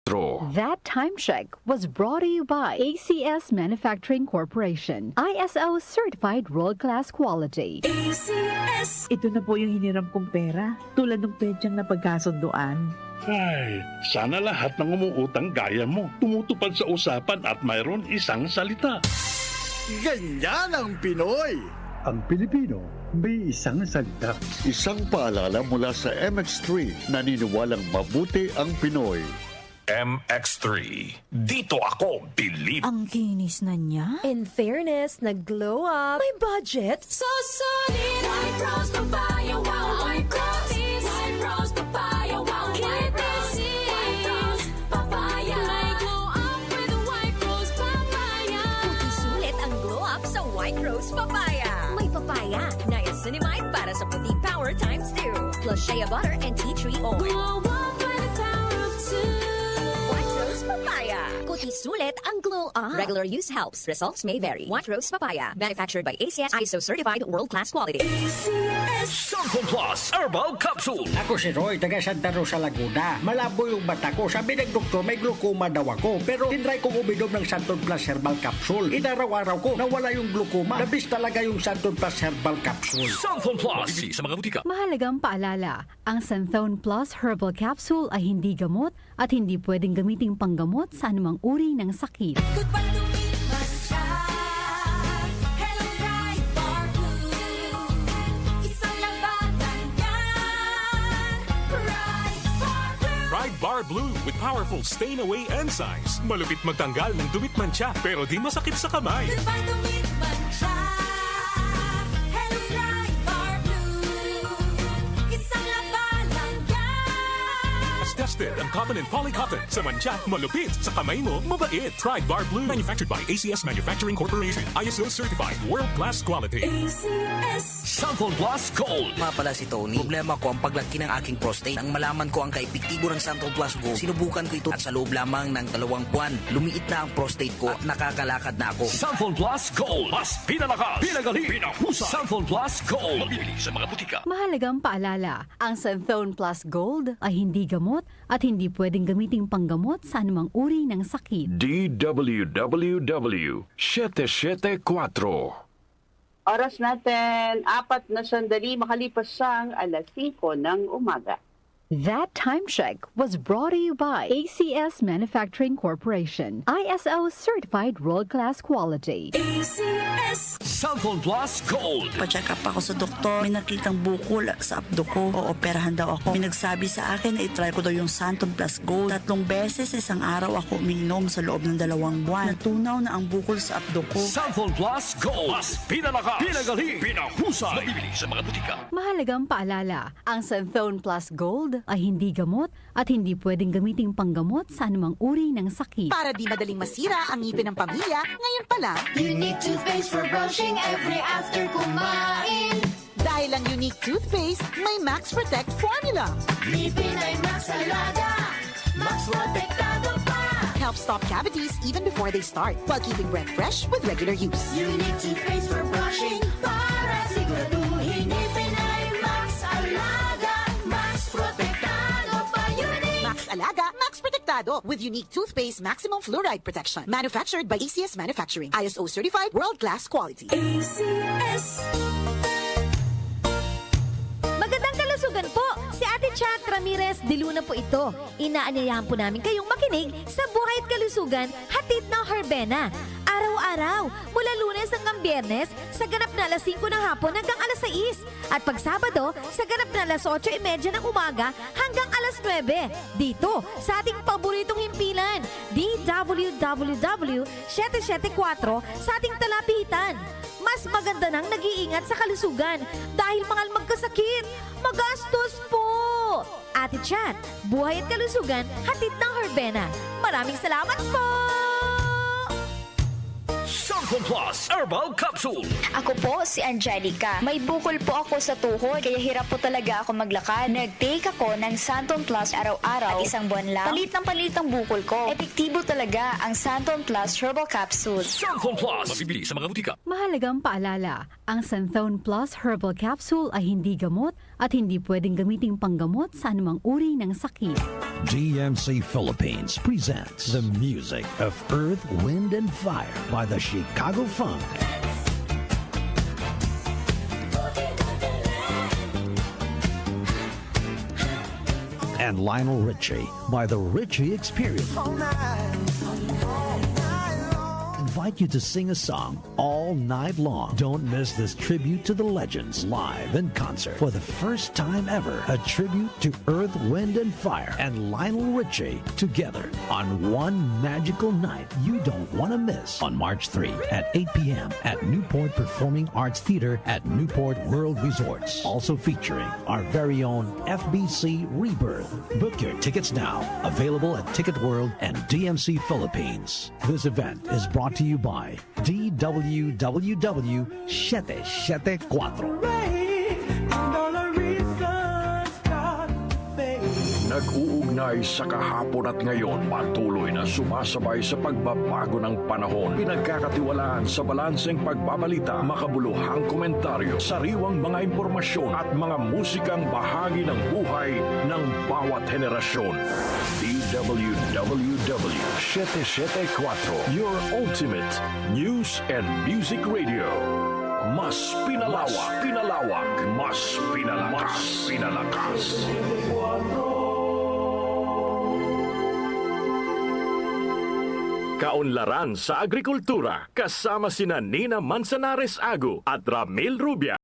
That time check was brought to you by ACS Manufacturing Corporation. ISO certified world-class quality. ACS! Ito na po yung hiniram kong pera, tulad ng petsyang napagkasunduan. Ay, sana lahat ng umuutang gaya mo. Tumutupad sa usapan at mayroon isang salita. Ganyan ang Pinoy! Ang Pilipino may isang salita. Isang paalala mula sa MX3, naniniwalang mabuti ang Pinoy. MX3. Dito ako, believe. Ang kinis na niya. In fairness, nag-glow up. May budget. So solid. White Rose Papaya, wow. White Rose. White Rose Papaya, wow. White Rose. White Rose Papaya. May glow up with a White Rose Papaya. Puti sulit ang glow up sa White Rose Papaya. May papaya, niacinamide para sa puti power times 2. Plus shea butter and tea tree oil. Glow up with the power of 2. White Rose Papaya. Kuti sulit ang glow up. Regular use helps. Results may vary. White Rose Papaya. Manufactured by ACS ISO certified world-class quality. ACS! Santon Plus Herbal Capsule. Ako si Roy, taga Santa Rosa, Laguna. Malabo yung mata ko. Sabi ng doktor, may glaucoma daw ako. Pero tinry kong uminom ng Santon Plus Herbal Capsule. Inaraw-araw ko, nawala yung glaucoma. Nabis talaga yung Santon Plus Herbal Capsule. Santon Plus. Bibili sa mga butika. Mahalagang paalala, ang Santhone Plus Herbal Capsule ay hindi gamot at hindi pwedeng gamiting panggamot sa anumang uri ng sakit. Goodbye lumipas siya. Hello, bright bar blue. Isang labanan yan. Bright bar blue. Pride Bar Blue with powerful stain-away enzymes. Malupit magtanggal ng dumit mancha pero di masakit sa kamay. Goodbye lumipas siya. Hello, bright bar blue. Isang labanan yan. As tested ang cotton and polycotton. Sa mancha, malupit. Sa kamay mo, mabait. Pride Bar Blue. Manufactured by ACS Manufacturing Corporation. ISO certified world-class quality. ACS! Santon Plus Gold. Nga pala si Tony. Problema ko ang paglaki ng aking prostate. Nang malaman ko ang kaepektibo ng Santon Plus Gold, sinubukan ko ito at sa loob lamang ng 2 buwan, lumiit na ang prostate ko at nakakalakad na ako. Santon Plus Gold. Mas pinalakas, pinagaling, pinahusay. Santon Plus Gold. Mabibili sa mga butika. Mahalagang paalala, ang Santhone Plus Gold ay hindi gamot at hindi pwedeng gamiting panggamot sa anumang uri ng sakit. DWWW 774. Oras natin, 4 na sandali makalipas sang alas 5 ng umaga. That time check was brought to you by ACS Manufacturing Corporation. ISO certified world-class quality. ACS! Santon Plus Gold. Pa-check up ako sa doktor. May nakitang bukol sa abdo ko. Ooperahan daw ako. May nagsabi sa akin na itry ko daw yung Santon Plus Gold. 3 beses isang araw ako uminom sa loob ng 2 buwan. Natunaw na ang bukol sa abdo ko. Santon Plus Gold. Mas pinalakas, pinagaling, pinahusay. Mabibili sa mga butika. Mahalagang paalala, ang Santhone Plus Gold ay hindi gamot at hindi pwedeng gamiting panggamot sa anumang uri ng sakit. Para di madaling masira ang ngipin ng pamilya, ngayon pa lang, Unique toothpaste for brushing every after kumain. dahil ang unique toothpaste, may Max Protect formula. Ngipin ay Max Alaga. Max Protektado pa. Helps stop cavities even before they start, while keeping breath fresh with regular use. Unique toothpaste for brushing para siguraduhin ngipin ay Max Alaga. Max Protektado pa. Unique. Max Alaga, Max Protectado with unique toothpaste maximum fluoride protection. Manufactured by ACS Manufacturing. ISO certified world-class quality. ACS. Magandang kalusugan po! Si Ate Chat Ramirez de Luna po ito. Inaanyayahan po namin kayong makinig sa Buhay at Kalusugan, hatid ng Herbena. Araw-araw, mula Lunes hanggang Biyernes, sa ganap na alas 5 ng hapon hanggang alas 6. At pag Sabado, sa ganap na alas 8:30 ng umaga hanggang alas 9. Dito, sa ating paboritong himpilan, DWWW 774 sa ating talapitan. Mas maganda nang nag-iingat sa kalusugan dahil mahal magkasakit. Magastos po! Ate Chat, Buhay at Kalusugan, hatid ng Herbena. Maraming salamat po! Santon Plus Herbal Capsule. Ako po si Angelica. May bukol po ako sa tuhod, kaya hirap po talaga ako maglakad. Nag-take ako ng Santon Plus araw-araw at isang buwan lang. Palit ang bukol ko. Epektibo talaga ang Santon Plus Herbal Capsule. Santon Plus. Mabibili sa mga butika. Mahalagang paalala, ang Santhone Plus Herbal Capsule ay hindi gamot at hindi pwedeng gamiting panggamot sa anumang uri ng sakit. DMC Philippines presents the music of Earth, Wind, and Fire by the Chicago Funk. And Lionel Richie by the Richie Experience. Invite you to sing a song all night long. Don't miss this tribute to the legends live in concert. For the first time ever, a tribute to Earth, Wind, and Fire and Lionel Richie together on one magical night you don't want to miss on March 3 at 8 p.m. at Newport Performing Arts Theater at Newport World Resorts. Also featuring our very own FBC Rebirth. Book your tickets now. Available at Ticket World and DMC Philippines. This event is brought to you by DWWW 774. Nag-uugnay sa kahapon at ngayon, patuloy na sumasabay sa pagbabago ng panahon. Pinagkakatiwalaan sa balanseng pagbabalita, makabuluhang komentaryo, sariwang mga impormasyon at mga musikang bahagi ng buhay ng bawat henerasyon. DWWW 774, your ultimate news and music radio. Mas pinalawak, mas pinalakas. Kaunlaran sa agrikultura kasama sina Nina Manzanares Ago at Ramil Rubia.